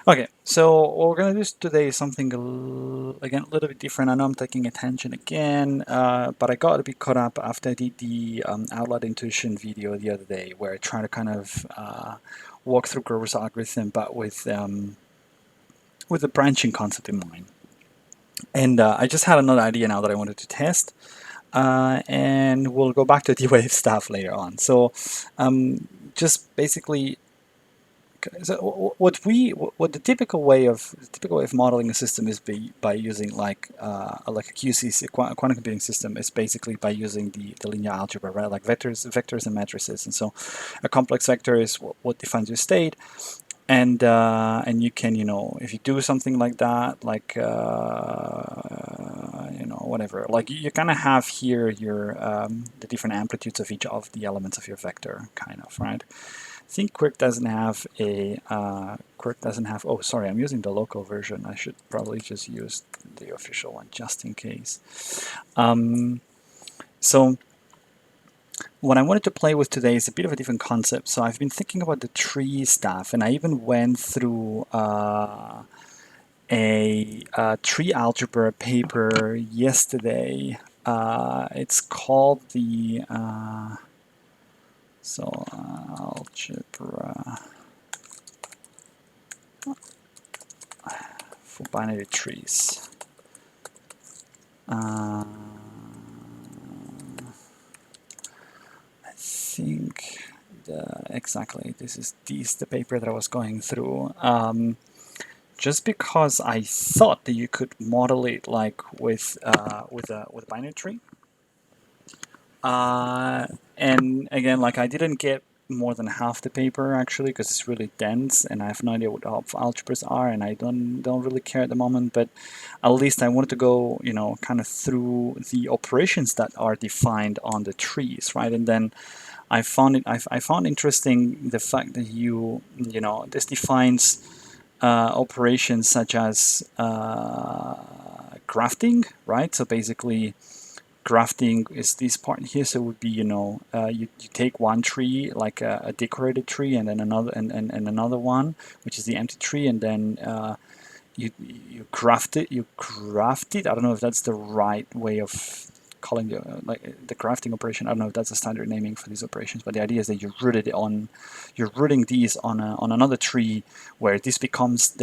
Okay, so what we're gonna do today is something again a little bit different. I know I'm taking a tangent again, but I got a bit caught up after I did the outlet intuition video the other day, where I try to kind of walk through Grover's algorithm, but with the branching concept in mind. And I just had another idea now that I wanted to test, and we'll go back to the wave stuff later on. So, just basically so what the typical way of modeling a system is by using like a QCC quantum computing system is basically by using the linear algebra, right? Like vectors and matrices. And so a complex vector is what defines your state, and you can, if you do something like that, like whatever, like you kind of have here your the different amplitudes of each of the elements of your vector, kind of, right? I think Quirk doesn't have a Quirk doesn't have. Oh, sorry, I'm using the local version. I should probably just use the official one just in case. So what I wanted to play with today is a bit of a different concept. So I've been thinking about the tree stuff, and I even went through a tree algebra paper yesterday. It's called the algebra for binary trees. I think exactly this is the paper that I was going through. Just because I thought that you could model it like with a binary tree. And again, like I didn't get more than half the paper actually because it's really dense and I have no idea what algebras are, and I don't really care at the moment. But at least I wanted to go, kind of through the operations that are defined on the trees, right? And then I found interesting the fact that this defines operations such as grafting, right? So basically grafting is this part here. So it would be, you take one tree, like a decorated tree, and then and another one, which is the empty tree, and then you graft it. I don't know if that's the right way of calling the grafting operation. I don't know if that's a standard naming for these operations, but the idea is that you're rooting these on another tree, where this becomes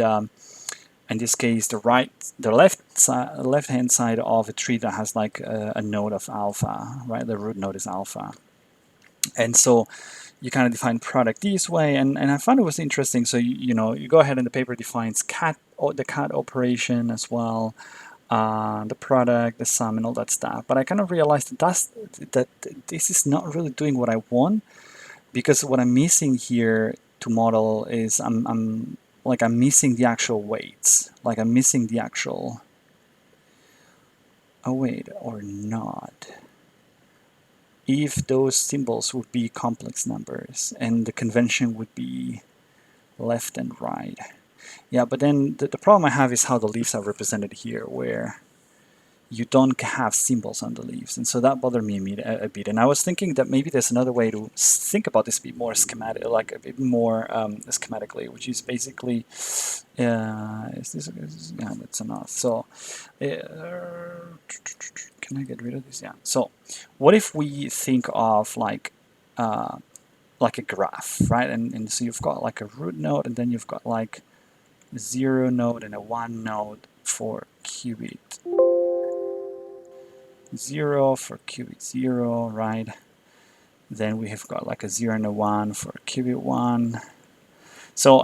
in this case the left hand side of a tree that has like a node of alpha, right? The root node is alpha, and so you kind of define product this way, and I found it was interesting. So you go ahead and the paper defines the cat operation as well, the product, the sum, and all that stuff. But I kind of realized that this is not really doing what I want, because what I'm missing here to model is I'm missing the actual weights. Like I'm missing the actual. Oh wait, or not. If those symbols would be complex numbers and the convention would be left and right. Yeah, but then the problem I have is how the leaves are represented here, where you don't have symbols on the leaves, and so that bothered me a bit. And I was thinking that maybe there's another way to think about this a bit more schematic, like a bit more schematically, which is basically, yeah, that's enough. So, can I get rid of this? Yeah. So, what if we think of like a graph, right? And so you've got like a root node, and then you've got like a 0 node and a 1 node for qubit 0 for qubit 0, right? Then we have got like a 0 and a 1 for qubit 1. So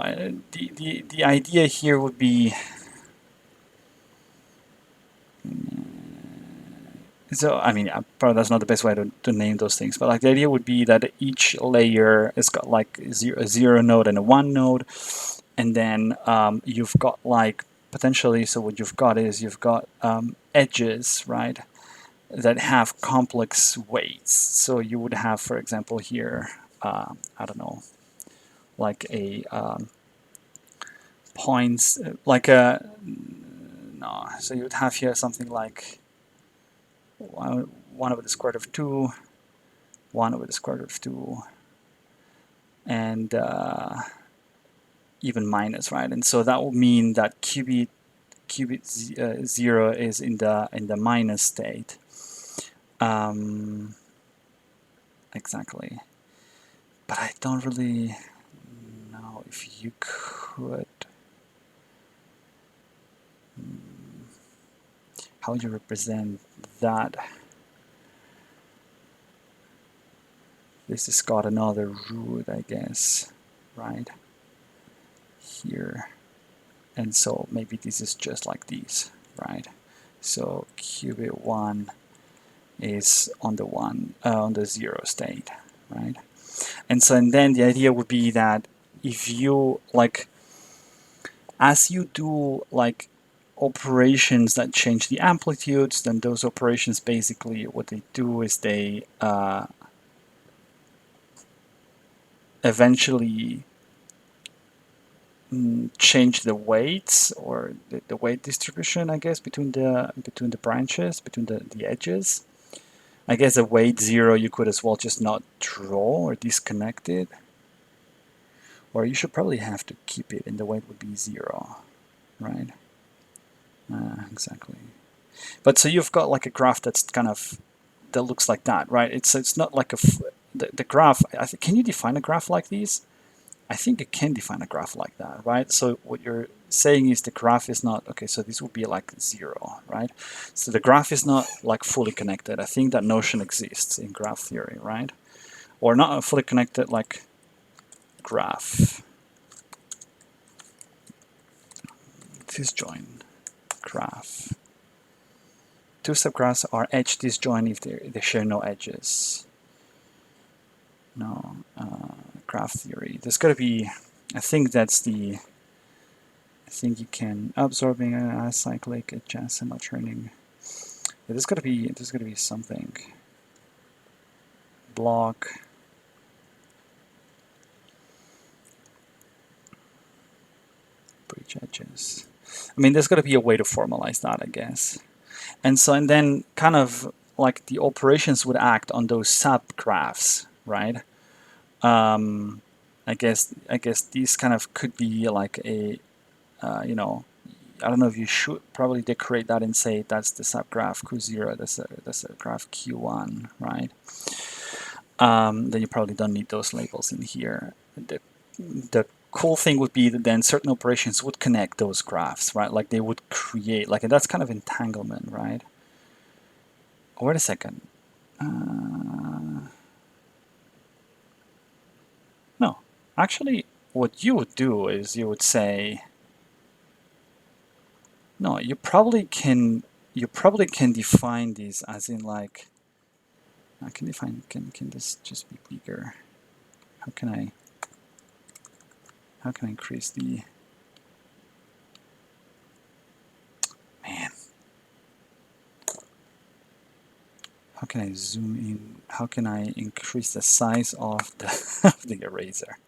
the idea here would be, so I mean, probably that's not the best way to name those things, but like the idea would be that each layer has got like a 0 node and a 1 node, and then you've got like potentially, so what you've got is you've got edges, right, that have complex weights. So you would have, for example, here, I don't know, like a points, like a, no, so you would have here something like 1 over the square root of 2, 1 over the square root of 2, and even minus, right? And so that would mean that qubit 0 is in the minus state. Exactly. But I don't really know if you could. How would you represent that? This has got another root, I guess, right? Here. And so maybe this is just like these, right? So qubit 1 is on the 0 state, right? And so and then the idea would be that if you like, as you do like operations that change the amplitudes, then those operations basically what they do is they eventually change the weights or the weight distribution, I guess, between the branches, between the edges. I guess a weight 0 you could as well just not draw or disconnect it. Or you should probably have to keep it and the weight would be 0, right? Exactly. But so you've got like a graph that's kind of, that looks like that, right? It's not like the graph, can you define a graph like these? I think you can define a graph like that, right? So what you're saying is the graph is not, okay, so this would be like 0, right? So the graph is not like fully connected. I think that notion exists in graph theory, right? Or not fully connected like graph. Disjoint graph. Two subgraphs are edge disjoint if they share no edges. No, graph theory. There's got to be, I think that's the, I think you can, absorbing acyclic, adjacent, alternating. Yeah, there's got to be something. Block. Breach edges. I mean, there's got to be a way to formalize that, I guess. And so, and then kind of like the operations would act on those subgraphs, right? I guess these kind of could be like a, you know, I don't know if you should probably decorate that and say that's the subgraph Q0, that's a graph Q1, right? Then you probably don't need those labels in here. The cool thing would be that then certain operations would connect those graphs, right? Like they would create, like, and that's kind of entanglement, right? Oh, wait a second. No, actually, what you would do is you would say, no, you probably can define these as in like, I can define, can this just be bigger? How can I increase the, man, how can I zoom in? How can I increase the size of the, of the eraser?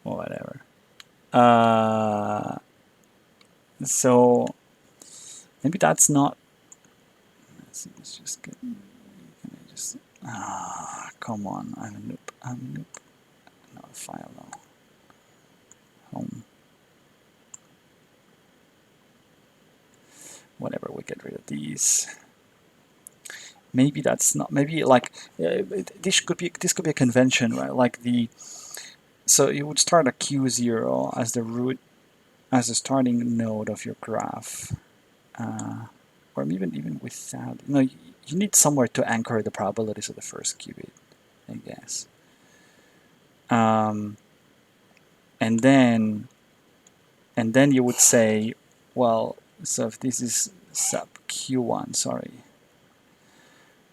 Whatever. So maybe that's not, let's just get, can I just, come on, I'm a noob. No, file though. Home. Whatever, we get rid of these. Maybe that's not, maybe like, this could be a convention, right? Like the, so you would start at Q0 as the root, as the starting node of your graph. Or even without, you need somewhere to anchor the probabilities of the first qubit, I guess. And then you would say, well, so if this is sub Q1, sorry.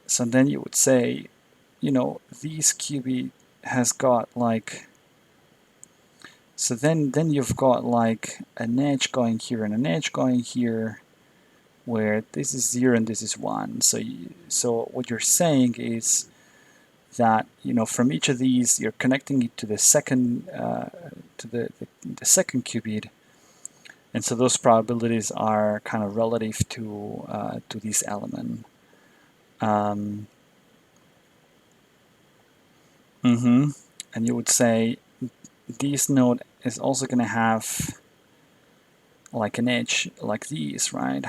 So then you would say, these qubit has got like, so then you've got like an edge going here and an edge going here, where this is 0 and this is 1. So what you're saying is that from each of these you're connecting it to the second to the second qubit, and so those probabilities are kind of relative to this element. And you would say this node is also going to have like an edge like these, right?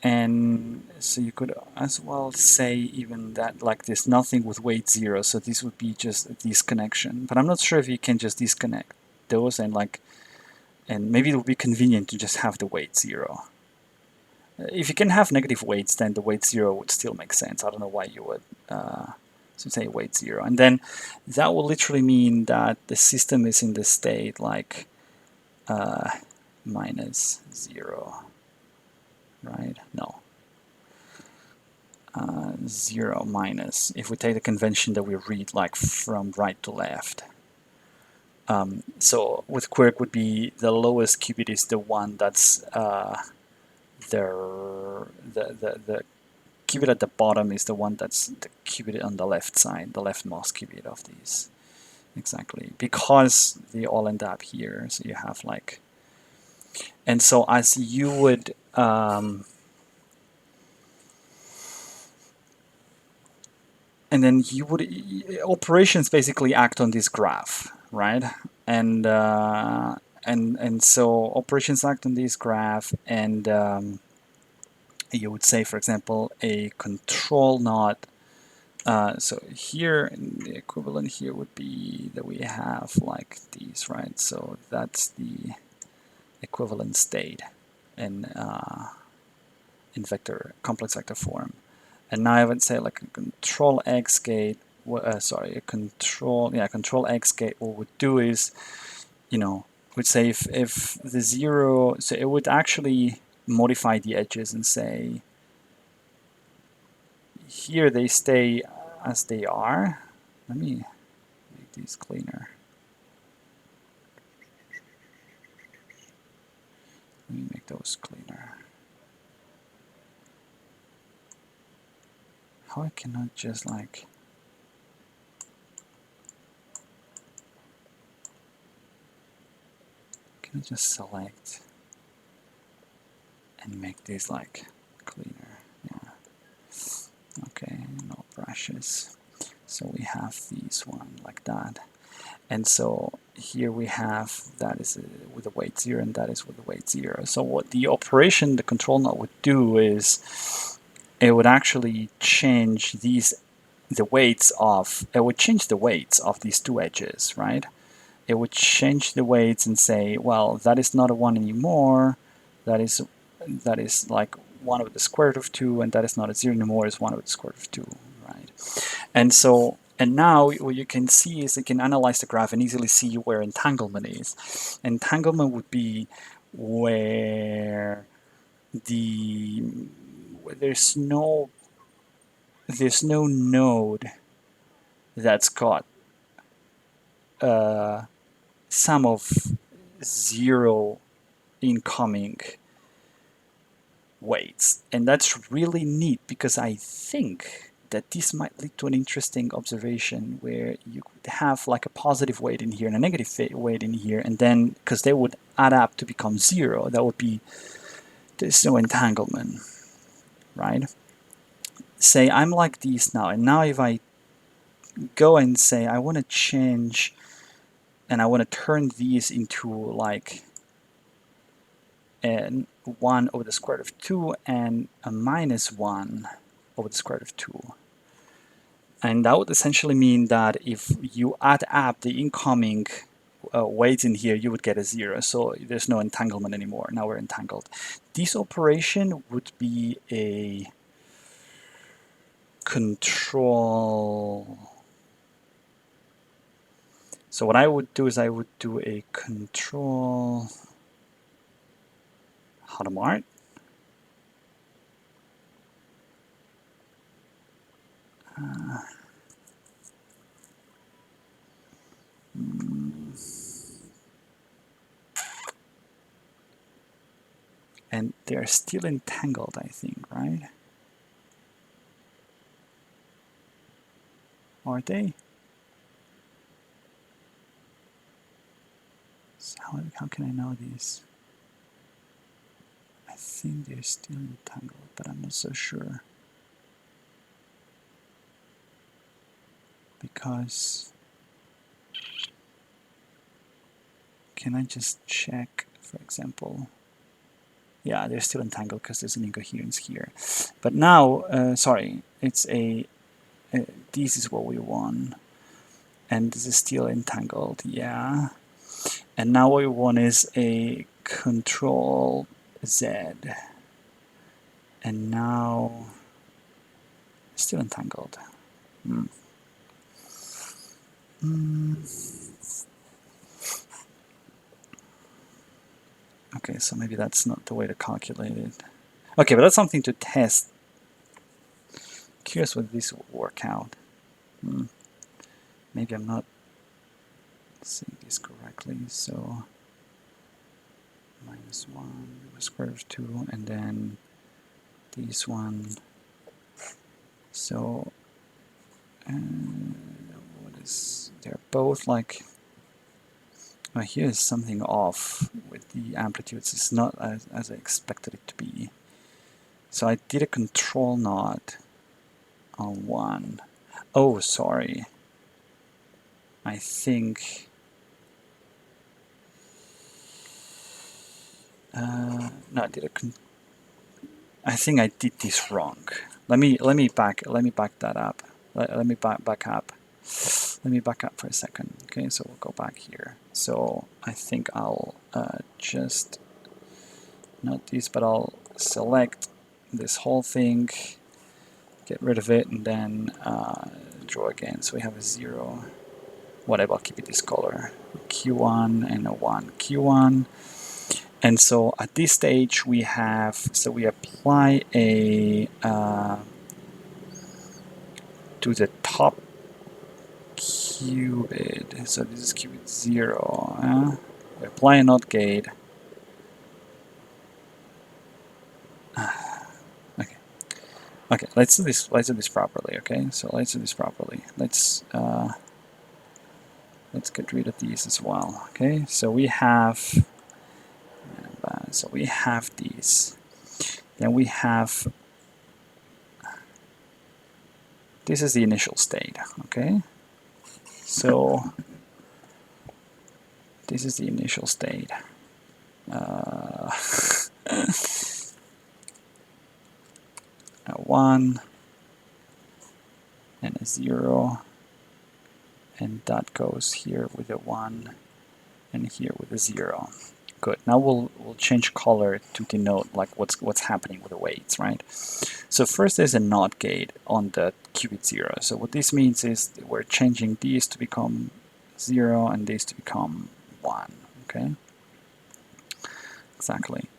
And so you could as well say even that like there's nothing with weight 0, so this would be just a disconnection. But I'm not sure if you can just disconnect those and maybe it would be convenient to just have the weight 0. If you can have negative weights, then the weight 0 would still make sense. I don't know why you would so say weight 0. And then that will literally mean that the system is in the state like minus 0, right? No. 0 minus, if we take the convention that we read like from right to left. So with Quirk would be the lowest qubit is the one that's the qubit at the bottom is the one that's the qubit on the left side, the leftmost qubit of these. Exactly, because they all end up here. So you have like, and so as you would and then you would operations basically act on this graph, right? And so operations act on this graph, and you would say, for example, a control knot. So here, the equivalent here would be that we have like these, right? So that's the equivalent state in vector complex vector form. And now I would say like a control X gate. Sorry, a control X gate. What would do is, would say if the 0, so it would actually modify the edges and say here they stay as they are. Let me make these cleaner. Let me make those cleaner. How I cannot just like. Can I just select and make these like cleaner? Yeah. Okay, no brushes. So we have these one like that. And so here we have that is with the weight 0 and that is with the weight 0. So what the operation the control knot would do is it would actually change the weights of these two edges, right? It would change the weights and say, well, that is not a 1 anymore. That is like 1 over the square root of 2, and that is not a 0 anymore. It's 1 over the square root of 2, right? And now what you can see is you can analyze the graph and easily see where entanglement is. Entanglement would be where there's no node that's got sum of 0 incoming weights. And that's really neat because I think that this might lead to an interesting observation where you could have like a positive weight in here and a negative weight in here, and then because they would add up to become 0, that would be, there's no entanglement, right? Say I'm like this now, and now if I go and say I want to change and I want to turn these into like a 1 over the square root of 2 and a minus 1 over the square root of 2. And that would essentially mean that if you add up the incoming weights in here, you would get a 0. So there's no entanglement anymore. Now we're entangled. This operation would be a control. So what I would do is I would do a control Hadamard. And they're still entangled, I think, right? Are they? So how can I know these? I think they're still entangled, but I'm not so sure. Because can I just check, for example? Yeah, they're still entangled because there's an incoherence here. But now, sorry, it's this is what we want. And this is still entangled, yeah. And now what we want is a control Z. And now it's still entangled. Okay, so maybe that's not the way to calculate it. Okay, but that's something to test. Curious whether this will work out. Maybe I'm not saying this correctly. So -1 over square root of 2, and then this one. So what is? They're both like. Oh, here's something off with the amplitudes. It's not as I expected it to be. So I did a control knot on one. Oh, sorry. I think. No, I think I did this wrong. Let me back that up. Let me back up. Let me back up for a second. Okay, so we'll go back here. So I think I'll just not this, but I'll select this whole thing, get rid of it, and then draw again. So we have a 0. Whatever, I'll keep it this color. Q1 and a 1. Q1. And so at this stage we have, so we apply a to the top qubit. So this is qubit 0. We apply a NOT gate. Okay, let's do this. Let's do this properly. Okay, so let's do this properly. Let's get rid of these as well. Okay, so we have these. Then we have this is the initial state. Okay, so this is the initial state. A 1 and a 0, and that goes here with a 1 and here with a 0. Good. Now we'll change color to denote like what's happening with the weights, right? So first there's a NOT gate on the qubit 0. So what this means is we're changing these to become 0 and these to become 1. Okay. Exactly.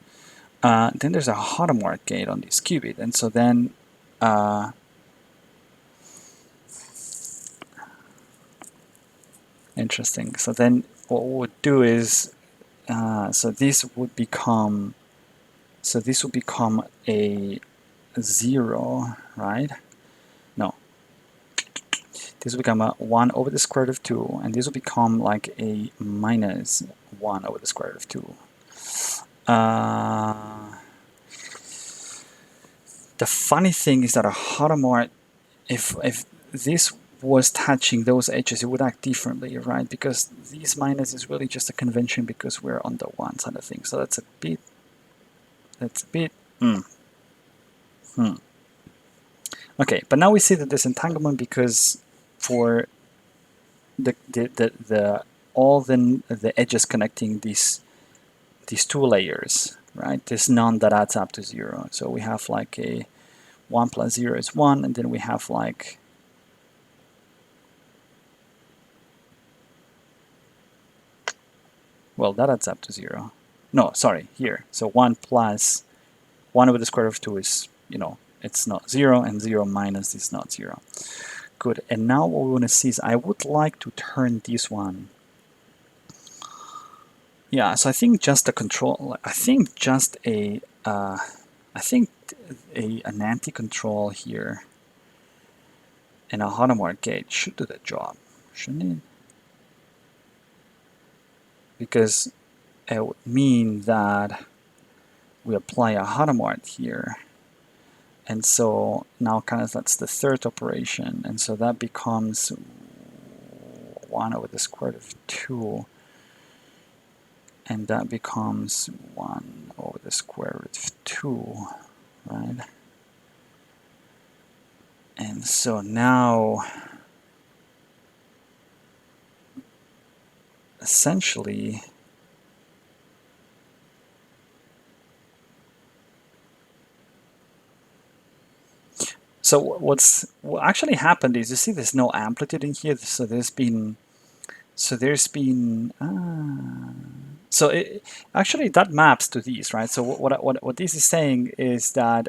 Then there's a Hadamard gate on this qubit, and so then interesting. So then what we would do is so this would become a 0, right? No. This will become a 1 over the square root of 2, and this will become like a minus 1 over the square root of 2. The funny thing is that a Hadamard, if this was touching those edges, it would act differently, right? Because this minus is really just a convention because we're on the one side of things. So that's a bit. Okay, but now we see that there's entanglement because for all the edges connecting these two layers, right? There's none that adds up to 0. So we have like a 1 plus 0 is 1, and then we have like well, that adds up to 0. No, sorry, here. So 1 plus 1 over the square root of 2 is, it's not 0, and 0 minus is not 0. Good. And now what we want to see is I would like to turn this one. Yeah, so I think just a control, I think just an anti-control here and a Hadamard gate should do the job, shouldn't it? Because it would mean that we apply a Hadamard here. And so now kind of that's the third operation. And so that becomes 1 over the square root of 2. and that becomes 1 over the square root of 2, right? And so now, essentially, so what actually happened is, you see there's no amplitude in here, so there's been so it actually that maps to these, right? So what this is saying is that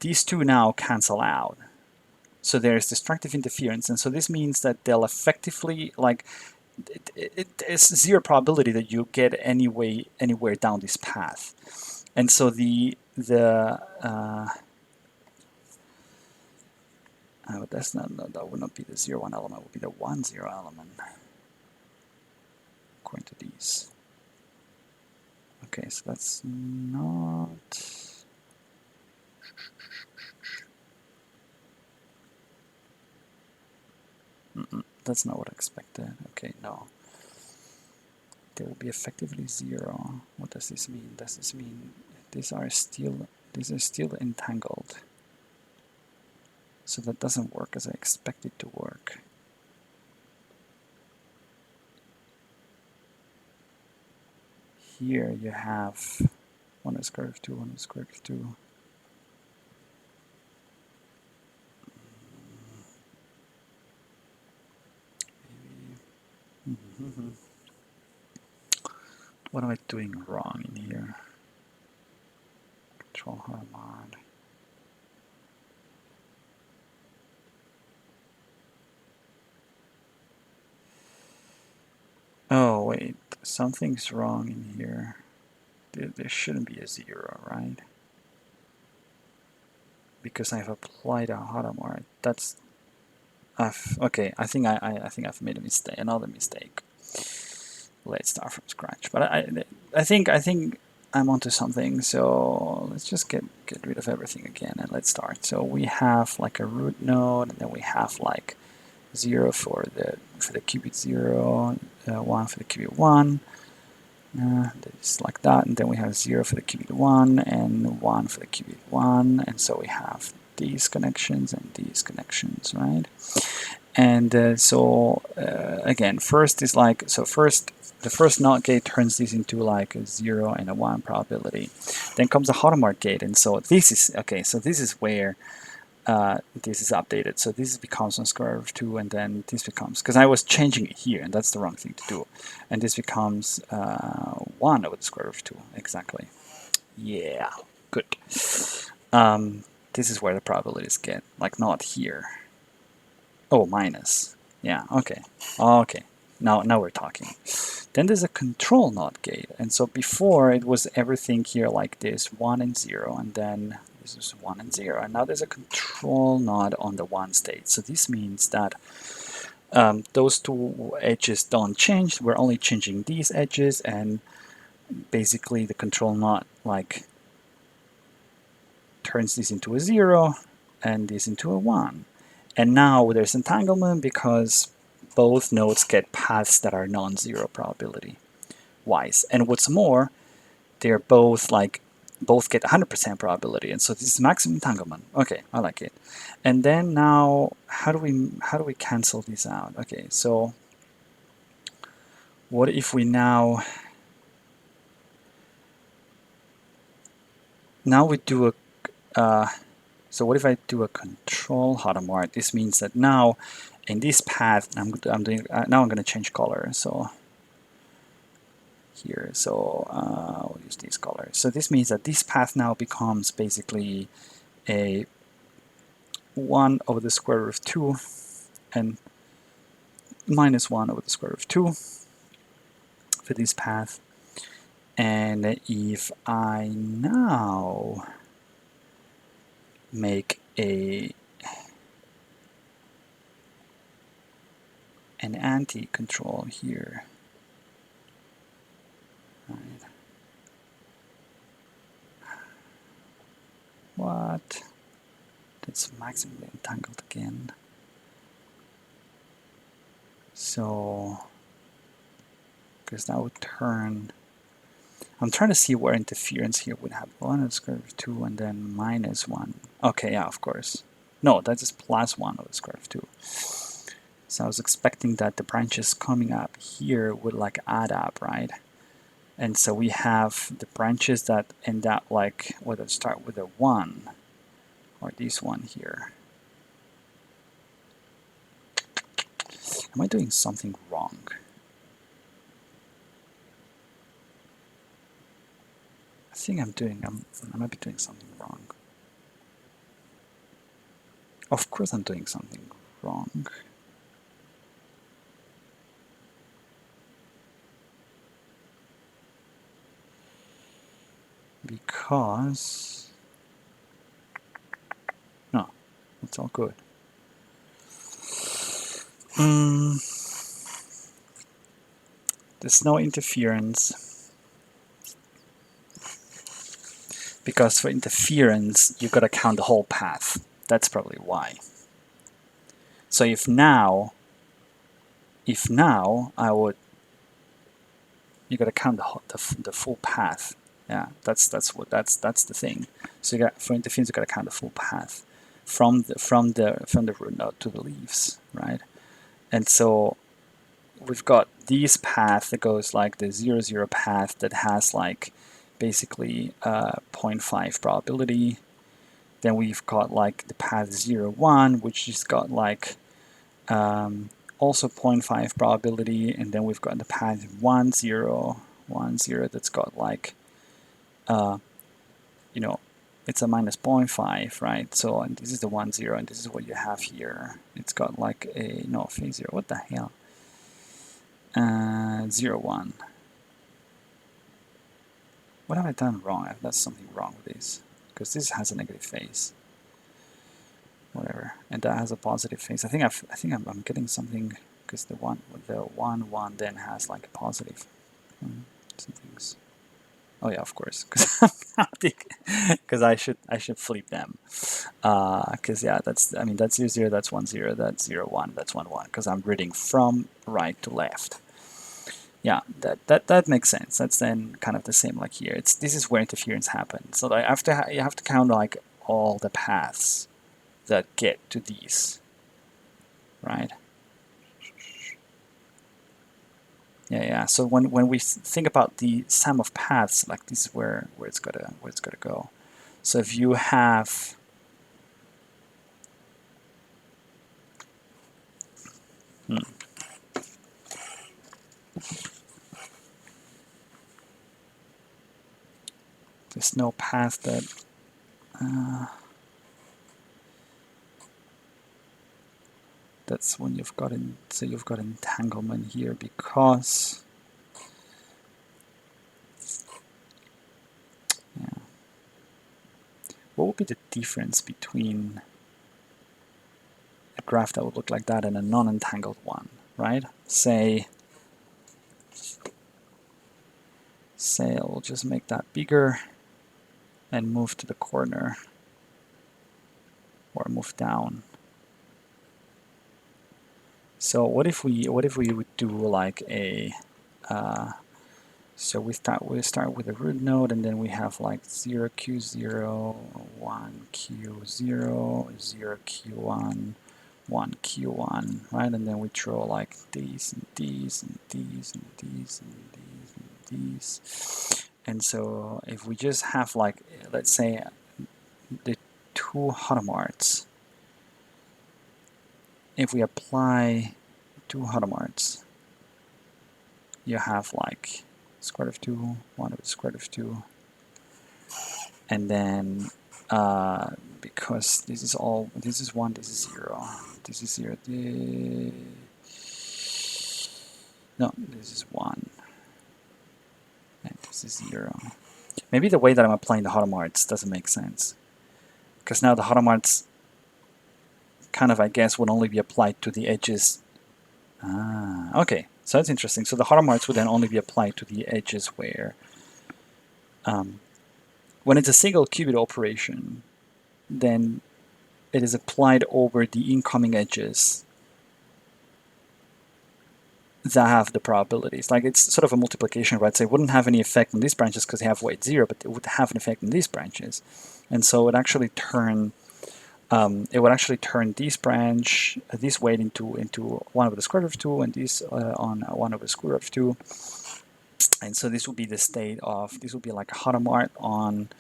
these two now cancel out. So there's destructive interference, and so this means that they'll effectively, like, it's zero probability that you get anywhere down this path. And so that would not be the 0, 1 element, it would be the 1, 0 element, according to these. Okay, so that's not... That's not what I expected. Okay, no. They will be effectively 0. What does this mean? Does this mean these are still entangled? So that doesn't work as I expect it to work. Here you have 1 over the square root of 2, 1 over the square root of 2. What am I doing wrong in here? Control Harmon. Oh wait, something's wrong in here. There shouldn't be a 0, right? Because I've applied a Hadamard. That's okay. I think I've made a mistake, another mistake. Let's start from scratch. But I think I'm onto something. So let's just get rid of everything again and let's start. So we have like a root node, and then we have like 0 for the qubit 0, 1 for the qubit 1. It's like that, and then we have 0 for the qubit 1 and 1 for the qubit 1, and so we have these connections and these connections, right? And so again, first is like, so first the first NOT gate turns these into like a 0 and a 1 probability. Then comes a Hadamard gate, and so this is okay. So this is where this is updated. So this becomes 1 square root of 2, and then this becomes, because I was changing it here, and that's the wrong thing to do. And this becomes 1 over the square root of 2, exactly. Yeah, good. This is where the probabilities get, like, not here. Oh, minus. Yeah, okay. Okay, now we're talking. Then there's a control NOT gate. And so before it was everything here like this, 1 and 0, and then this is 1 and 0. And now there's a control NOT on the 1 state. So this means that those two edges don't change. We're only changing these edges, and basically the control NOT like turns this into a 0 and this into a 1. And now there's entanglement because both nodes get paths that are non-zero probability wise. And what's more, they're both get 100% probability, and so this is maximum entanglement. Okay, I like it. And then now, how do we cancel these out? Okay, so what if we now we do a so what if I do a control Hadamard? This means that now in this path, I'm doing now I'm going to change color. So here, so we'll use these colors. So this means that this path now becomes basically a 1 over the square root of 2 and minus 1 over the square root of 2 for this path. And if I now make an anti-control here, right? What? That's maximally entangled again. So because that would turn. I'm trying to see where interference here would have 1 over the square root of 2 and then minus 1. Okay, yeah, of course. No, that is plus 1 over the square root of 2. So I was expecting that the branches coming up here would like add up, right? And so we have the branches that end up like, whether start with a 1 or this one here. Am I doing something wrong? I think I might be doing something wrong. Of course I'm doing something wrong. Because, no, it's all good. There's no interference, because for interference you gotta count the whole path. That's probably why. So if now I would, you gotta count the full path. Yeah, that's the thing. So you got, for interference you gotta count the full path from the root node to the leaves, right? And so we've got this path that goes like the 0, 0 path that has like basically 0.5 probability. Then we've got like the path 0, 1, which has got like also 0.5 probability, and then we've got the path 1, 0, 1, 0 that's got like you know, it's a minus 0.5, right? So, and this is the 1, 0, and this is what you have here. It's got like a, no, phase 0, what the hell? 0, 1. What have I done wrong? I've done something wrong with this, because this has a negative phase. Whatever, and that has a positive phase. I think I'm getting something, because the 1 1 then has like a positive. Something's. Oh yeah, of course, because I should flip them. Because yeah, that's 0, 0, that's 1, 0, that's 0, 1, that's 1, 1. Because I'm reading from right to left. Yeah, that makes sense. That's then kind of the same like here. This is where interference happens. So you have to count like all the paths that get to these, right? Yeah. So when we think about the sum of paths, like this is where it's gotta go. So if you have there's no path that that's when you've got you've got entanglement here, because what would be the difference between a graph that would look like that and a non-entangled one, right? Say I'll just make that bigger and move to the corner, or move down. So what if we would do like a so we start with a root node, and then we have like 0 q0, 1 q0, 0 q1, 1 q1, right? And then we draw like these and these and these and these and these and these. And so if we just have like, let's say the two Hadamard's, if we apply 2 Hadamard's, you have like square root of 2, 1 over the square root of 2, and then because this is 1, this is 0, this is 0, no, this is 1, and this is 0. Maybe the way that I'm applying the Hadamard's doesn't make sense, because now the Hadamard's kind of, I guess, would only be applied to the edges. Okay, so that's interesting. So the Hadamard's would then only be applied to the edges where when it's a single qubit operation, then it is applied over the incoming edges that have the probabilities. Like it's sort of a multiplication, right? So it wouldn't have any effect on these branches because they have weight 0, but it would have an effect on these branches. And so it would actually turn this branch, this weight into 1 over the square root of 2, and this on 1 over the square root of 2. And so this would be the state of, this would be like a Hadamard on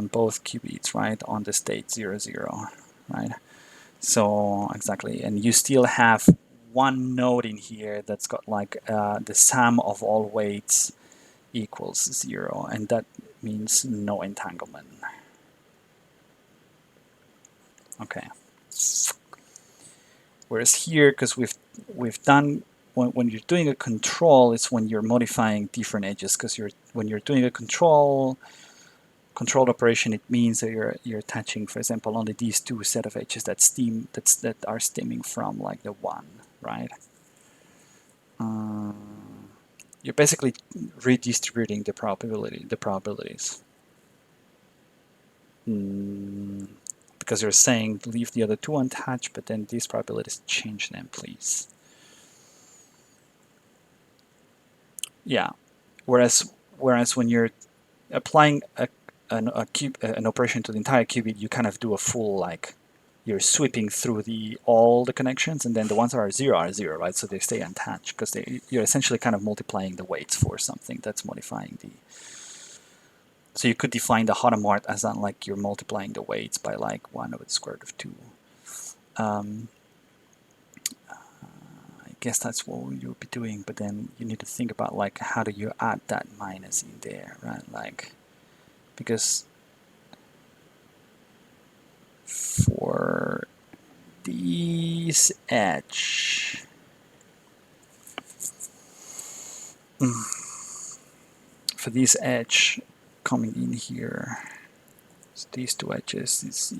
both qubits, right? On the state 0, 0, right? So exactly, and you still have one node in here that's got like the sum of all weights equals 0, and that means no entanglement. Okay. Whereas here, because we've done when you're doing a control, it's when you're modifying different edges. Because when you're doing a controlled operation, it means that you're attaching, for example, only these two set of edges that are stemming from like the 1, right? You're basically redistributing the probabilities. Because you're saying leave the other two untouched, but then these probabilities, change them, please. Yeah. Whereas when you're applying an operation to the entire qubit, you kind of do a full, like, you're sweeping through all the connections, and then the ones that are 0, right? So they stay untouched because you're essentially kind of multiplying the weights for something that's modifying the. So you could define the Hadamard as not like you're multiplying the weights by like 1 over the square root of 2. I guess that's what you'll be doing, but then you need to think about like how do you add that minus in there, right? Like, because for this edge, for this edge coming in here, so these two edges, it's,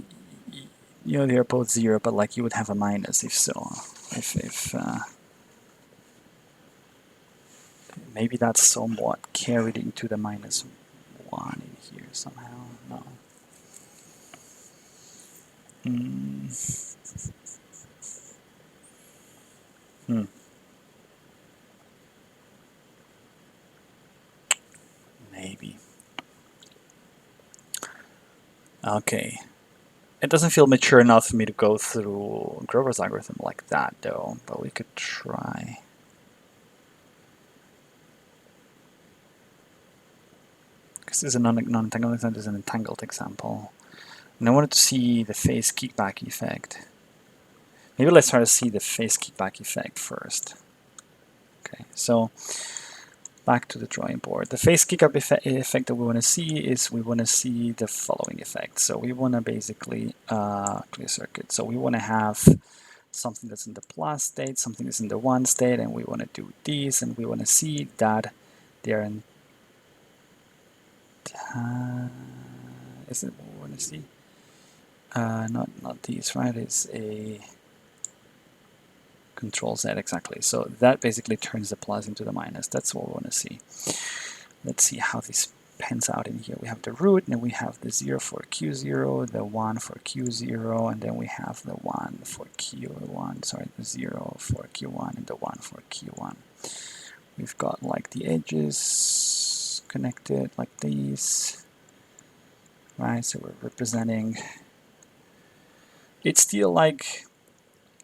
you know, they're both 0, but like you would have a minus if so. If maybe that's somewhat carried into the minus 1 in here somehow. No. Maybe. Okay. It doesn't feel mature enough for me to go through Grover's algorithm like that, though, but we could try. Because this is a non-entangled example, this is an entangled example. And I wanted to see the phase kickback effect. Maybe let's try to see the phase kickback effect first. Okay, so back to the drawing board. The phase kickback effect that we want to see is we want to see the following effect. So we want to basically clear circuit. So we want to have something that's in the plus state, something that's in the 1 state, and we want to do this, and we want to see that they're in. Is it what we want to see? Not these, right? It's a control Z, exactly. So that basically turns the plus into the minus. That's what we want to see. Let's see how this pans out in here. We have the root, and we have the 0 for Q0, the 1 for Q0, and then we have the 1 for Q1, sorry, the 0 for Q1, and the 1 for Q1. We've got like the edges connected like these, right? So we're representing. It's still like,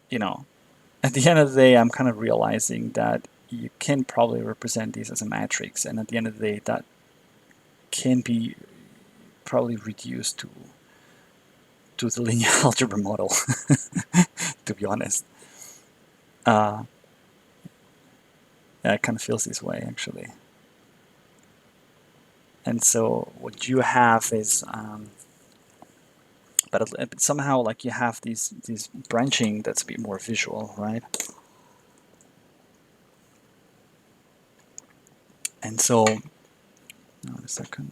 you know, at the end of the day, I'm kind of realizing that you can probably represent these as a matrix, and at the end of the day, that can be probably reduced to the linear algebra model, to be honest. Yeah, it kind of feels this way, actually. And so what you have is, but somehow like you have these branching that's a bit more visual, right? And so, hold on a second.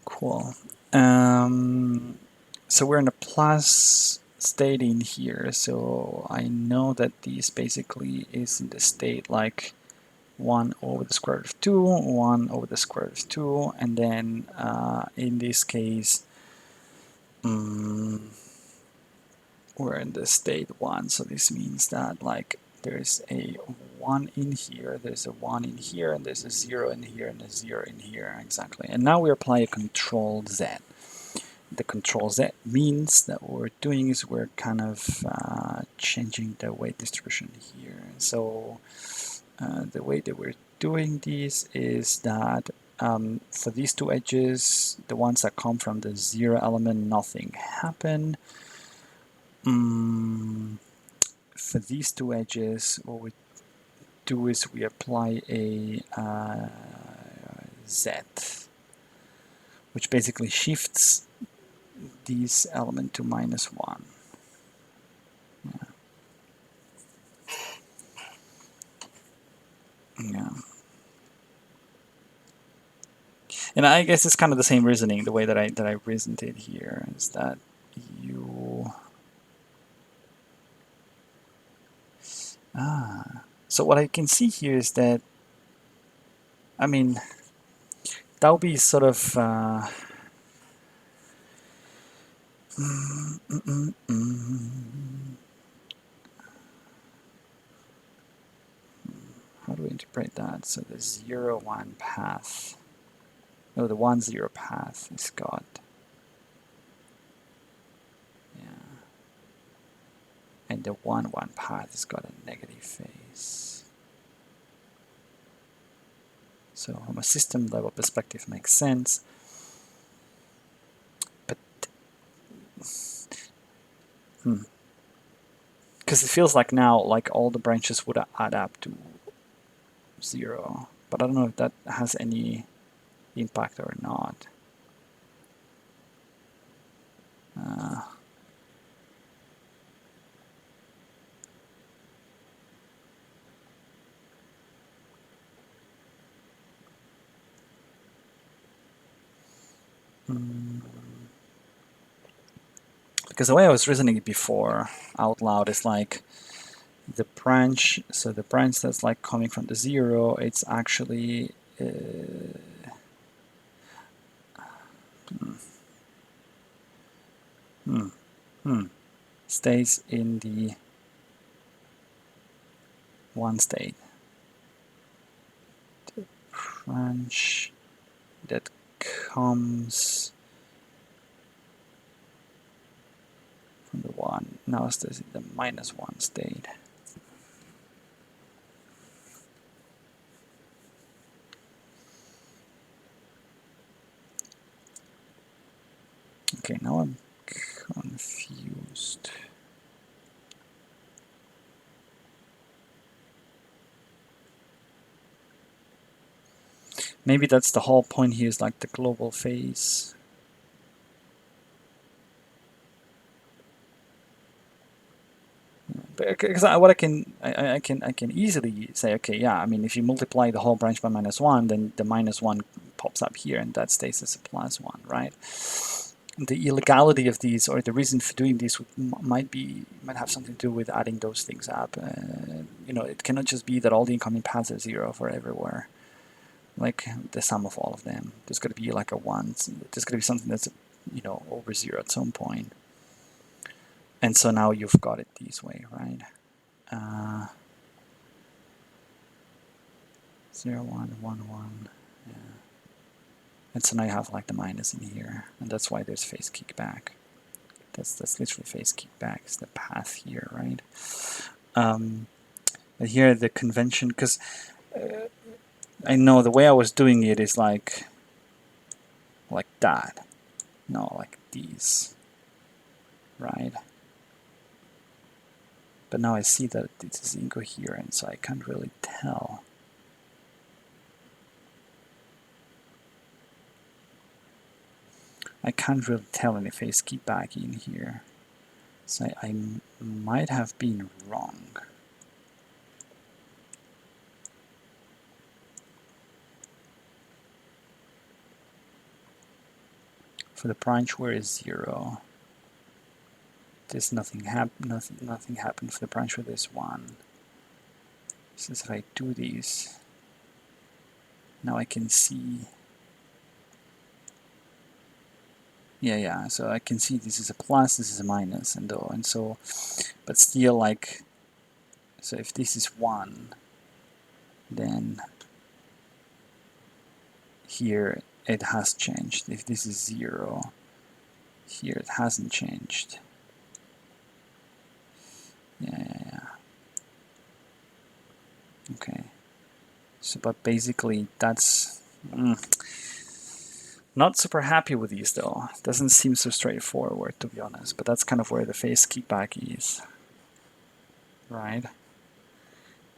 Cool. So we're in a plus state in here. So I know that this basically is in the state like 1 over the square root of 2, 1 over the square root of 2, and then in this case, we're in the state 1, so this means that like there's a 1 in here, there's a 1 in here, and there's a 0 in here, and a 0 in here, exactly. And now we apply a control Z. The control Z means that what we're doing is we're kind of changing the weight distribution here. So the way that we're doing this is that for these two edges, the ones that come from the 0 element, nothing happened. For these two edges, what we do is we apply a Z, which basically shifts this element to -1. Yeah. And I guess it's kind of the same reasoning. The way that I reasoned it here is that you so what I can see here is that, I mean, that would be sort of how do we interpret that? So the 0, 1 path, no, the 1, 0 path is got, yeah, and the 1, 1 path has got a negative phase. So from a system level perspective makes sense, but because it feels like now like all the branches would add up to 0, but I don't know if that has any impact or not. Because the way I was reasoning it before out loud is like the branch, so the branch that's like coming from the 0, it's actually stays in the 1 state. The branch that comes from the 1 now stays in the -1 state. Okay, now I'm confused. Maybe that's the whole point here, is like the global phase. Because what I can easily say, okay, yeah, I mean, if you multiply the whole branch by -1, then the -1 pops up here, and that stays as a +1, right? The illegality of these, or the reason for doing this, might have something to do with adding those things up. You know, it cannot just be that all the incoming paths are 0 for everywhere, like the sum of all of them. There's got to be like a 1. There's got to be something that's, you know, over 0 at some point. And so now you've got it this way, right? 0, 1, 1, 1. Yeah. And so now you have like the minus in here, and that's why there's phase kickback. That's literally phase kickback. It's the path here, right? But here the convention, because I know the way I was doing it is like that. No, like these, right? But now I see that it is incoherent, so I can't really tell. I can't really tell any phase kickback in here. So I might have been wrong. For the branch where is 0, there's nothing happened for the branch where there's 1. So if I do these, Now I can see, yeah, so I can see this is a plus, this is a minus, and so, but still, like, so if this is 1, then here it has changed. If this is 0, here it hasn't changed. Yeah. Okay. So, but basically that's not super happy with these though. Doesn't seem so straightforward, to be honest. But that's kind of where the phase kickback is, right?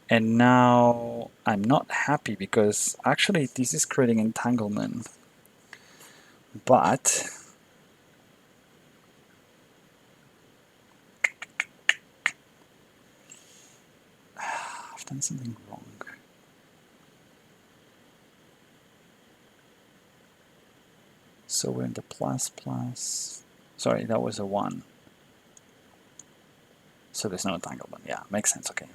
And now I'm not happy because actually this is creating entanglement, but I've done something wrong. So we're in the plus plus. Sorry, that was a 1. So there's no entanglement. Yeah, makes sense. Okay.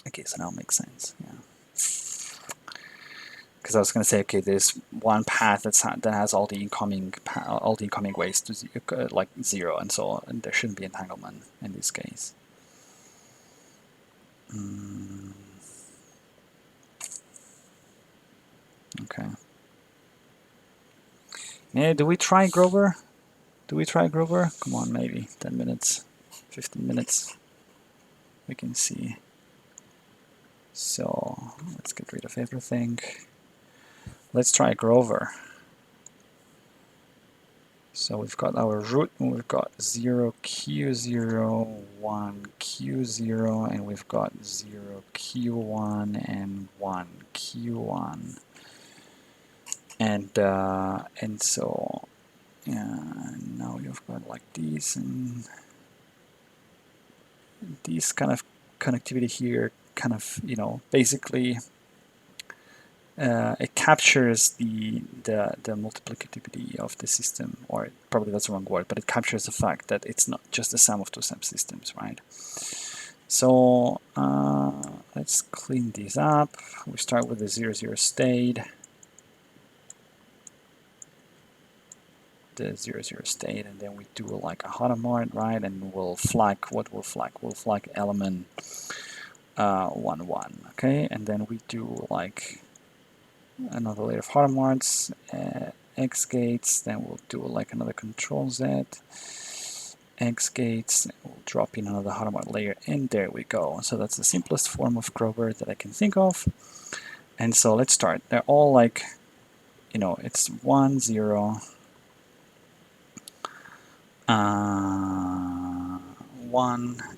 Okay, so now it makes sense. Yeah. Because I was going to say, okay, there's one path that has all the incoming waves to like 0, and so and there shouldn't be entanglement in this case. Okay. Yeah, do we try Grover? Come on, maybe 10 minutes, 15 minutes. We can see. So let's get rid of everything. Let's try Grover. So we've got our root, and we've got 0q0, 1q0, and we've got 0q1 and 1q1. And so now you've got like these, and these kind of connectivity here kind of, basically it captures the multiplicativity of the system, or probably that's the wrong word, but it captures the fact that it's not just the sum of two subsystems, right? So let's clean these up. We start with the 0 state. The 0 state, and then we do like a Hadamard, right? And we'll flag, what we'll flag? We'll flag element 1, 1, okay? And then we do like another layer of Hadamards, X gates, then we'll do like another control Z, X gates, we'll drop in another Hadamard layer, and there we go. So that's the simplest form of Grover that I can think of. And so let's start. They're all like, it's 1, 0, 1,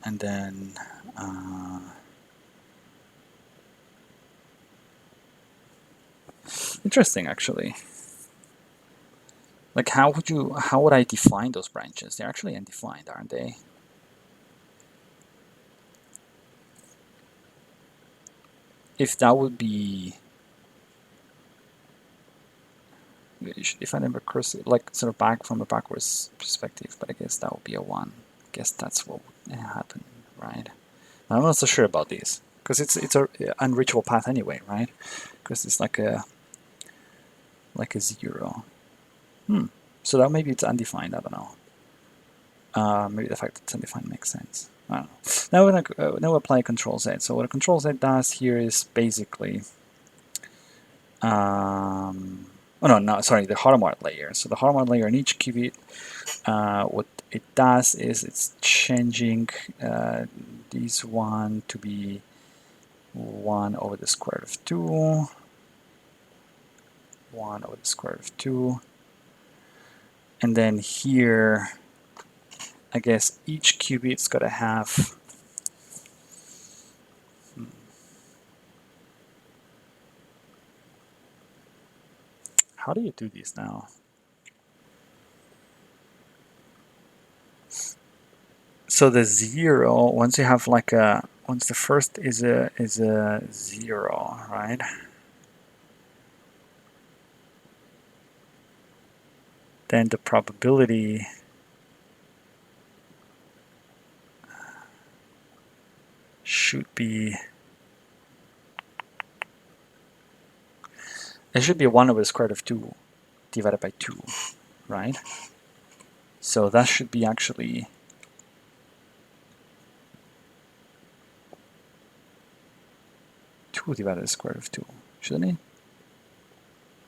and then interesting, actually. Like, how would I define those branches? They're actually undefined, aren't they? If that would be, if I remember correctly, like sort of back from a backwards perspective, but I guess that would be a 1. I guess that's what would happen, right? I'm not so sure about this because it's a unreachable path anyway, right? Because it's like a 0. So that maybe it's undefined. I don't know. Maybe the fact that it's undefined makes sense. I don't know. Now we're gonna now apply Control Z. So what a Control Z does here is basically, oh no, sorry, the Hadamard layer. So the Hadamard layer in each qubit, what it does is it's changing this one to be 1 over the square root of 2, 1 over the square root of 2, and then here, I guess each qubit's got to have how do you do this now? So the 0, once you have like once the first is a 0, right? Then the probability should be 1 over the square root of 2 divided by 2, right? So that should be actually 2 divided by the square root of 2, shouldn't it?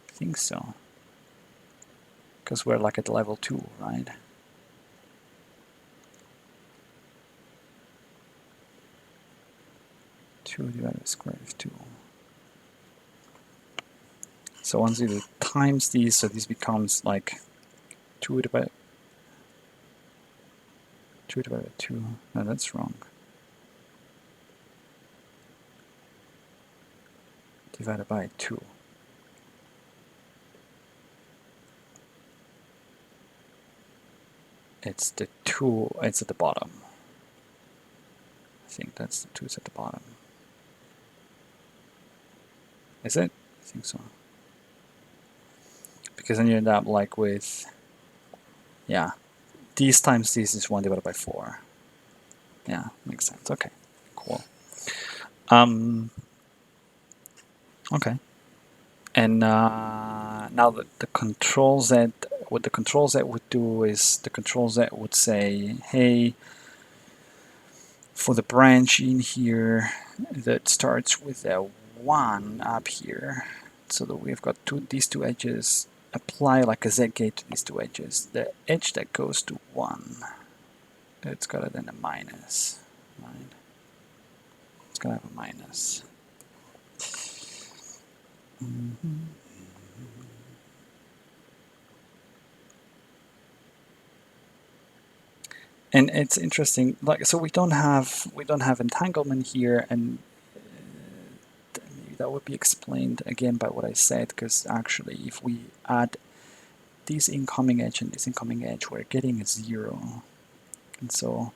I think so. Because we're like at level 2, right? Two divided by the square root of 2. So once you do times these, so this becomes like 2 divided by 2. No, that's wrong. Divided by 2. It's the 2, it's at the bottom. I think that's the 2's at the bottom. Is it? I think so. Because then you end up like with, yeah, these times this is 1 divided by 4. Yeah, makes sense. Okay, cool. Okay. And now the control Z, what the control Z would do is the control Z would say, hey, for the branch in here that starts with a 1 up here, so that we've got these two edges, apply like a Z gate to these two edges. The edge that goes to 1, it's got then a minus, right? It's gonna have a minus. And it's interesting, like, so we don't have entanglement here, and maybe that would be explained again by what I said, because actually if we add this incoming edge and this incoming edge, we're getting a 0. And so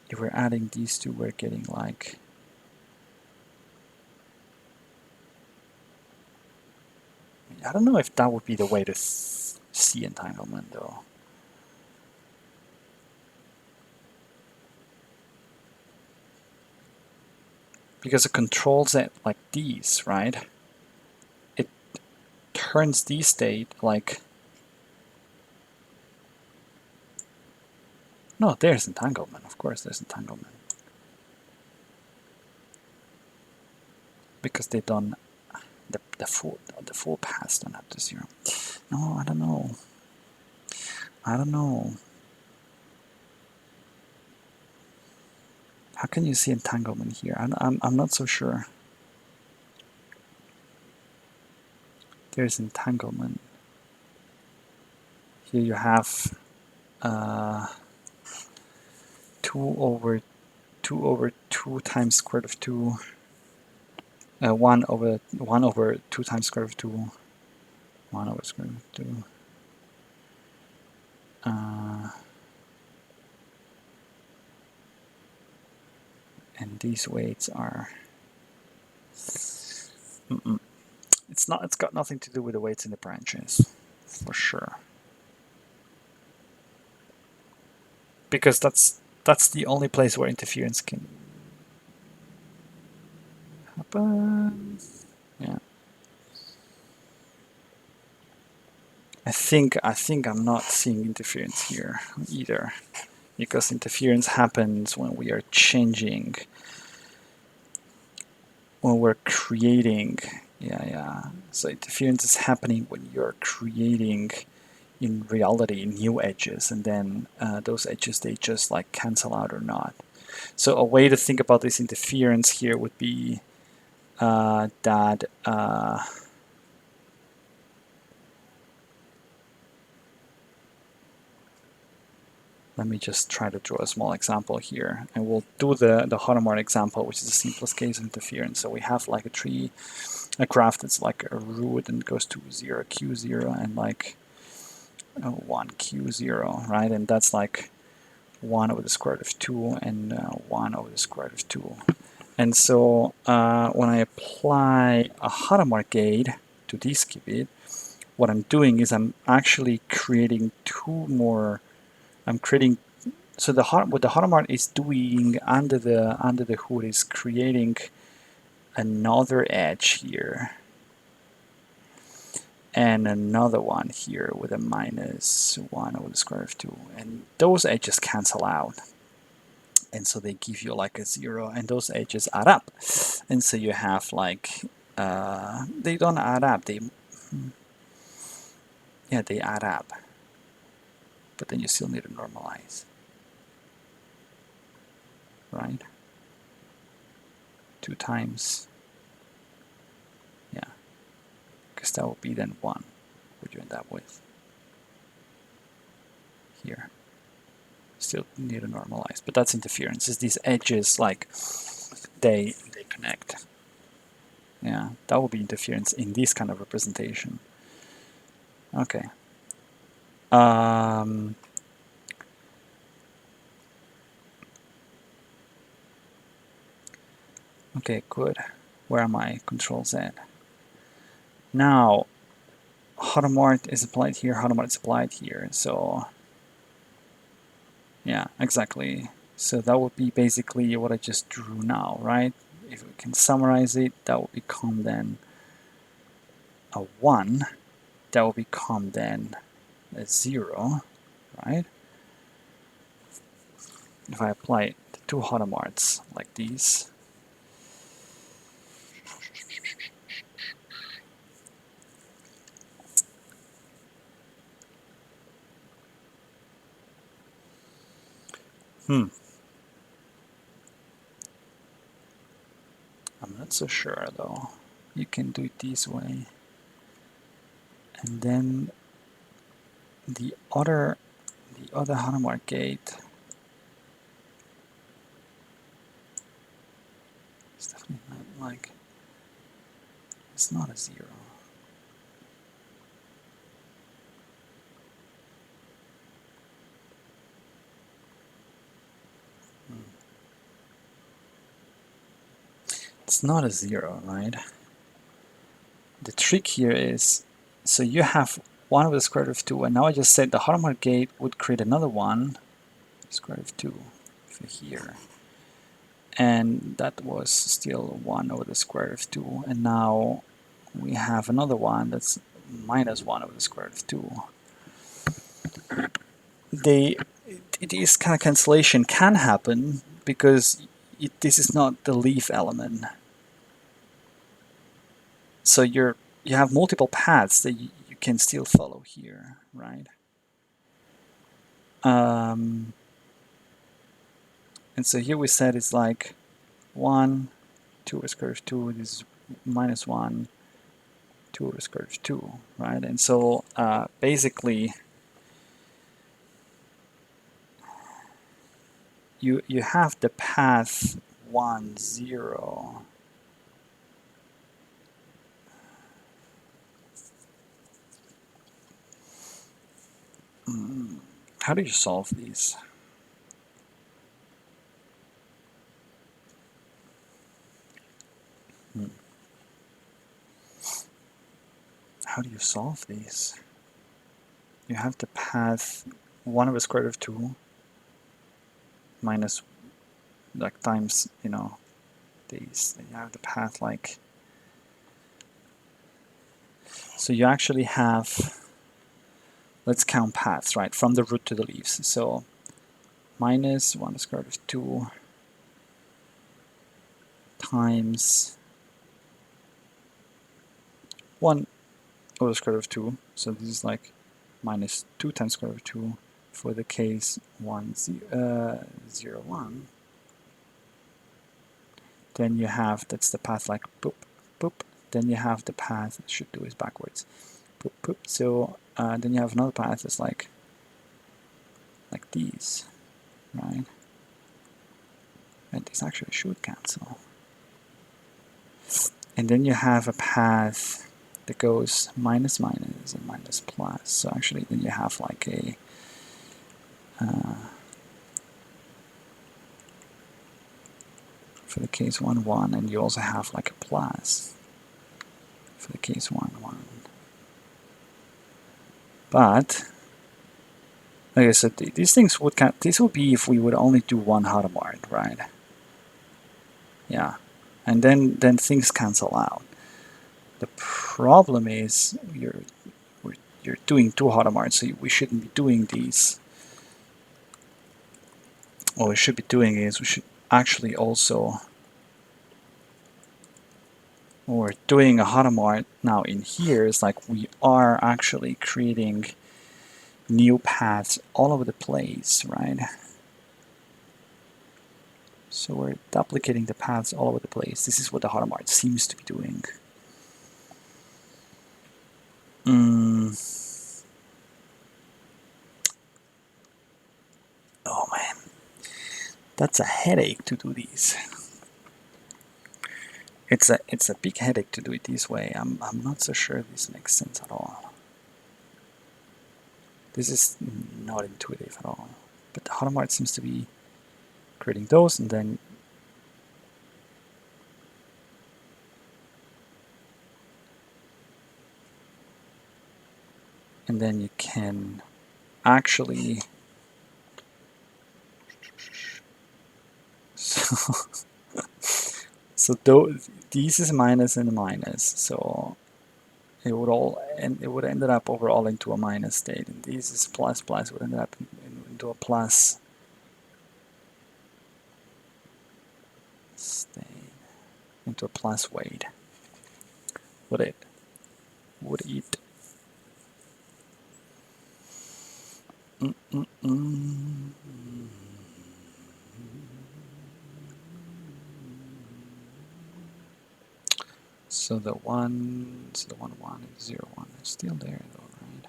if we're adding these two, we're getting like, I don't know if that would be the way to see entanglement though. Because it controls it like these, right? It turns these state like, no, there's entanglement, of course there's entanglement. Because they don't, the full paths don't have to 0. No, I don't know. I don't know. How can you see entanglement here? I'm not so sure. There's entanglement. Here you have 2 over 2 times square root of 2. 1 over 2 times square root of 2. 1 over square root of 2. And these weights are. It's not. It's got nothing to do with the weights in the branches, for sure. Because that's the only place where interference can happen. Yeah. I think I'm not seeing interference here either, because interference happens when we are changing, when we're creating. Yeah. So interference is happening when you're creating, in reality, new edges, and then those edges, they just like cancel out or not. So a way to think about this interference here would be that let me just try to draw a small example here, and we'll do the Hadamard example, which is the simplest case of interference. So we have like a graph that's like a root and goes to 0, q0, and like 1, q0, right? And that's like 1 over the square root of 2 and 1 over the square root of 2. And so when I apply a Hadamard gate to this qubit, what I'm doing is I'm actually creating two more. I'm creating, so what the Hadamard is doing under the hood is creating another edge here and another one here with a -1 over the square root of 2, and those edges cancel out, and so they give you like a 0, and those edges add up, and so you have like they don't add up, they add up, but then you still need to normalize, right? 2 times, yeah, because that would be then 1, what you end up with here. Still need to normalize, but that's interference. Is these edges like they connect? Yeah, that will be interference in this kind of representation. Okay. Okay, good. Where are my controls at? Now, Hadamard is applied here, Hadamard is applied here. So, yeah, exactly. So that would be basically what I just drew now, right? If we can summarize it, that would become then a 1. That will become then a 0, right? If I apply the 2 Hadamards like these, I'm not so sure though. You can do it this way, and then the other Hadamard gate is definitely not like, it's not a 0. It's not a 0, right? The trick here is, so you have 1 over the square root of 2, and now I just said the Hadamard gate would create another 1, square root of 2, for here. And that was still 1 over the square root of 2, and now we have another one that's -1 over the square root of 2. This kind of cancellation can happen because this is not the leaf element. So you have multiple paths that you can still follow here, right? And so here we said it's like 1, 2 over the square root of 2, this is -1, 2 over the square root of 2, right? And so basically you have the path 1, 0. How do you solve these? How do you solve these? You have the path 1 over the square root of 2 minus, like, times, you know, these. Then you have the path like, so you actually have, let's count paths, right, from the root to the leaves. So minus 1 over the square root of 2 times 1 over the square root of 2. So this is like minus 2 times square root of 2 for the case 1, 0, 1. Then you have, that's the path like boop, boop. Then you have the path, should do is backwards. Boop, boop. So then you have another path that's like these, right? And these actually should cancel. And then you have a path that goes minus minus and minus plus. So actually then you have like a for the case 1, 1, and you also have like a plus for the case 1, 1. But like I said, these things would this would be if we would only do one Hadamard, right? Yeah, and then things cancel out. The problem is you're doing two Hadamards, so we shouldn't be doing these. What we should be doing is we should actually also, when we're doing a Hadamard now in here, is like we are actually creating new paths all over the place, right? So we're duplicating the paths all over the place. This is what the Hadamard seems to be doing. Oh man, that's a headache to do these. It's a big headache to do it this way. I'm not so sure this makes sense at all. This is not intuitive at all. But the Hadamard seems to be creating those, and then you can actually so these is minus and minus, so it would ended up overall into a minus state, and this is plus plus would end up into a plus state, into a plus weight. Would it? So the 1, so the 1, 1 and 0, 1 is still there though, right?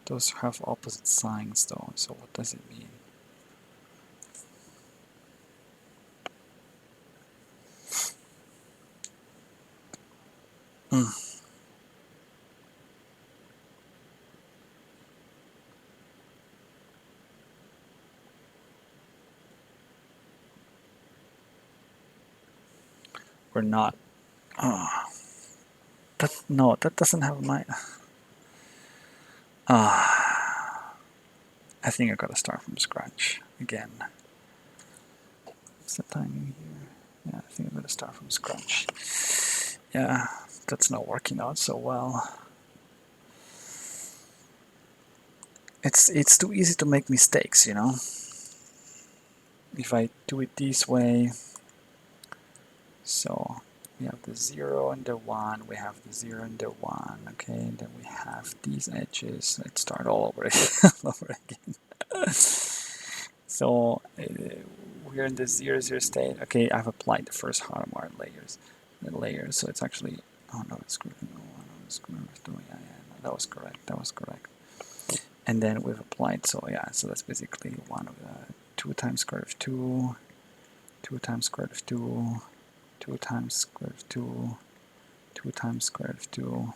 Those have opposite signs though, so what does it mean? Or not. No, that doesn't have my... I think I gotta start from scratch again. What's the timing here? Yeah, I think I'm gonna start from scratch. Yeah, that's not working out so well. It's too easy to make mistakes, you know? If I do it this way, so we have the 0 and the 1, we have the 0 and the 1, okay, and then we have these edges. Let's start all over again. So we're in the 0, 0 state. Okay, I've applied the first Hadamard layers, so it's actually, oh no, it's grouping. Oh, no, it's grouping. Yeah, that was correct. And then we've applied, so yeah, so that's basically 2 times square root of 2, 2 times square root of 2, 2 times square root of 2, 2 times square root of 2.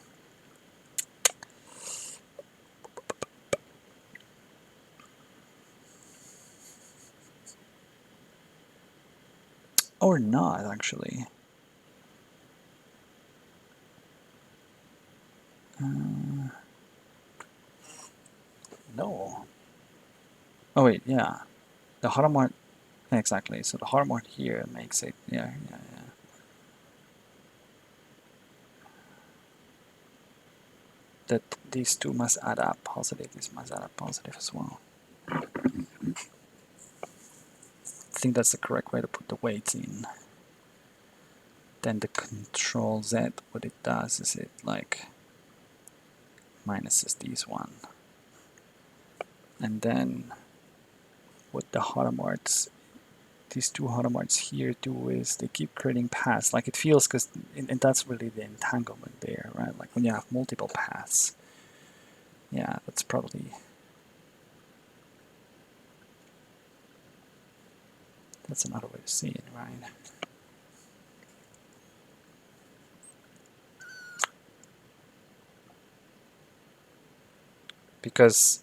Or not, actually. No. Oh wait, yeah. The Hadamard, exactly. So the Hadamard here makes it, yeah. That these two must add up positive. This must add up positive as well. I think that's the correct way to put the weights in. Then the control Z, what it does is it like minuses these one. And then what the Hadamards, these two Hadamards here do is they keep creating paths. Like it feels, because and that's really the entanglement there, right? Like when you have multiple paths. Yeah, that's probably, that's another way to see it, right? Because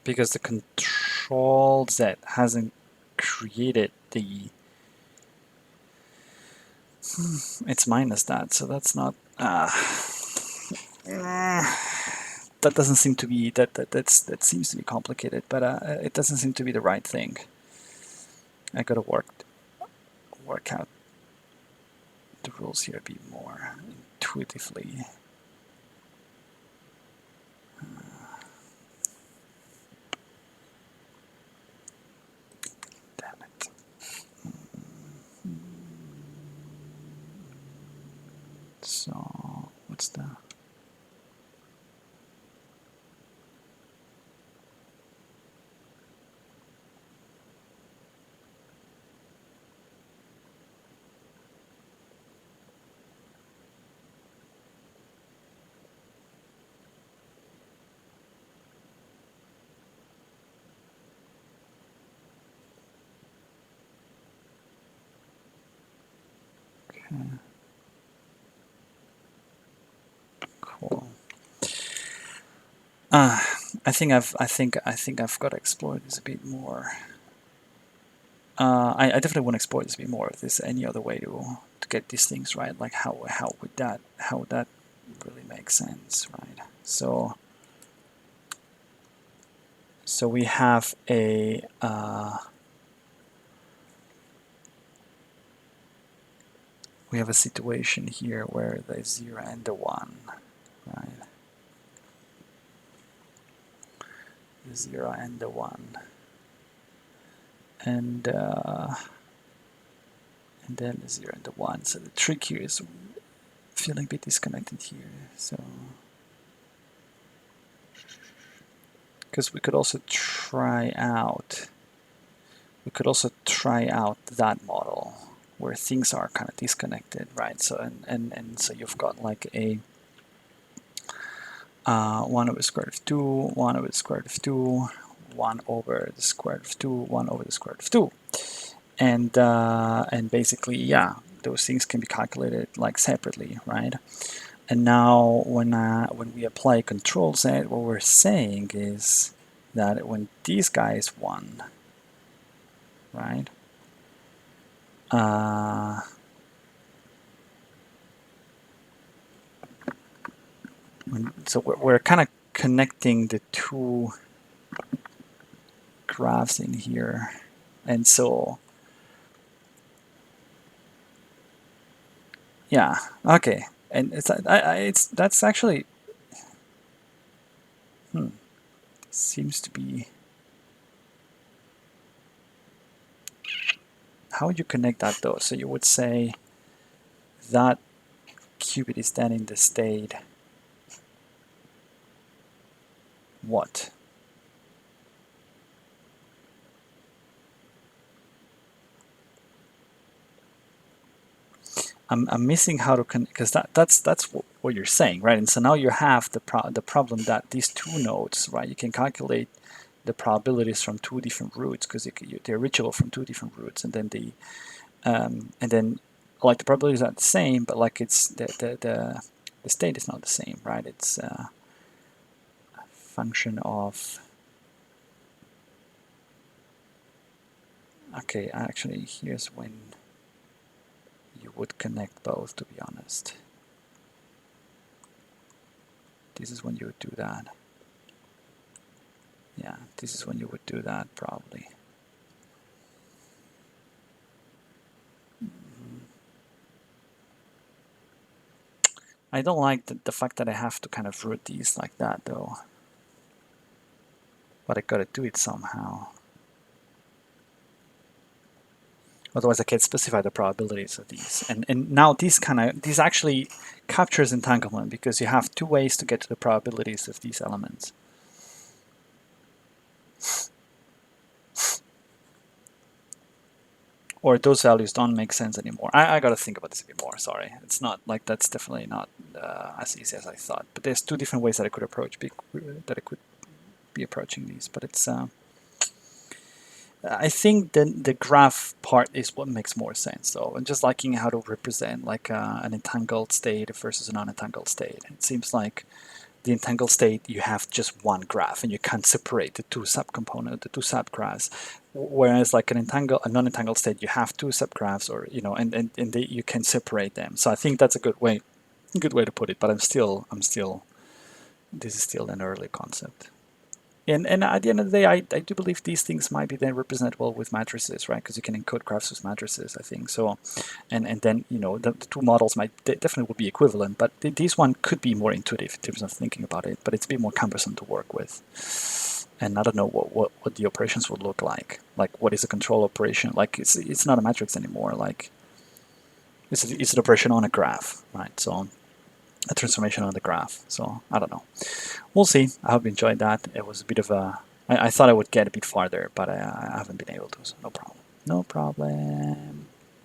the control Z hasn't created the it's minus that, so that's not that doesn't seem to be that seems to be complicated, but it doesn't seem to be the right thing. I gotta work out the rules here a bit more intuitively. Damn it. So what's the cool. I think I've got to explore this a bit more. I definitely want to explore this a bit more. If there's any other way to get these things right, like how would that really make sense, right? So we have a situation here where the 0 and the 1, right? The 0 and the 1, and then the 0 and the 1. So the trick here is feeling a bit disconnected here. So because we could also try out that model where things are kind of disconnected, right? So and so you've got like a 1 over the square root of 2, 1 over the square root of 2, 1 over the square root of 2, 1 over the square root of 2. And basically, yeah, those things can be calculated like separately, right? And now when we apply control Z, what we're saying is that when this guy is 1, right? So we're kind of connecting the two graphs in here, and so yeah, okay, and that's actually seems to be. How would you connect that though? So you would say that qubit is then in the state what? I'm missing how to connect, because that's what you're saying, right? And so now you have the problem that these two nodes, right? You can calculate the probabilities from two different roots because they're reachable from two different roots, and then like the probabilities are the same, but like it's the state is not the same, right? It's a function of. Okay, actually, here's when you would connect both, to be honest. This is when you would do that. Yeah, this is when you would do that, probably. I don't like the fact that I have to kind of root these like that, though. But I gotta do it somehow. Otherwise, I can't specify the probabilities of these. And now this actually captures entanglement, because you have two ways to get to the probabilities of these elements. Or those values don't make sense anymore. I gotta think about this a bit more. Sorry, it's not like that's definitely not as easy as I thought. But there's two different ways that I could be approaching these. But it's I think the graph part is what makes more sense, though, and just liking how to represent like an entangled state versus a non-entangled state. It seems like the entangled state, you have just one graph and you can't separate the two subcomponents, the two subgraphs. Whereas like a non-entangled state, you have two subgraphs, or you can separate them. So I think that's a good way to put it. But I'm still this is still an early concept. And at the end of the day, I do believe these things might be then representable with matrices, right? Because you can encode graphs with matrices, I think. So, and then the two models might definitely would be equivalent, but this one could be more intuitive in terms of thinking about it. But it's a bit more cumbersome to work with. And I don't know what the operations would look like. Like, what is a control operation? Like, it's not a matrix anymore. Like, it's an operation on a graph, right? So, a transformation on the graph. So I don't know. We'll see. I hope you enjoyed that. It was a bit of a... I thought I would get a bit farther, but I haven't been able to, so no problem. No problem.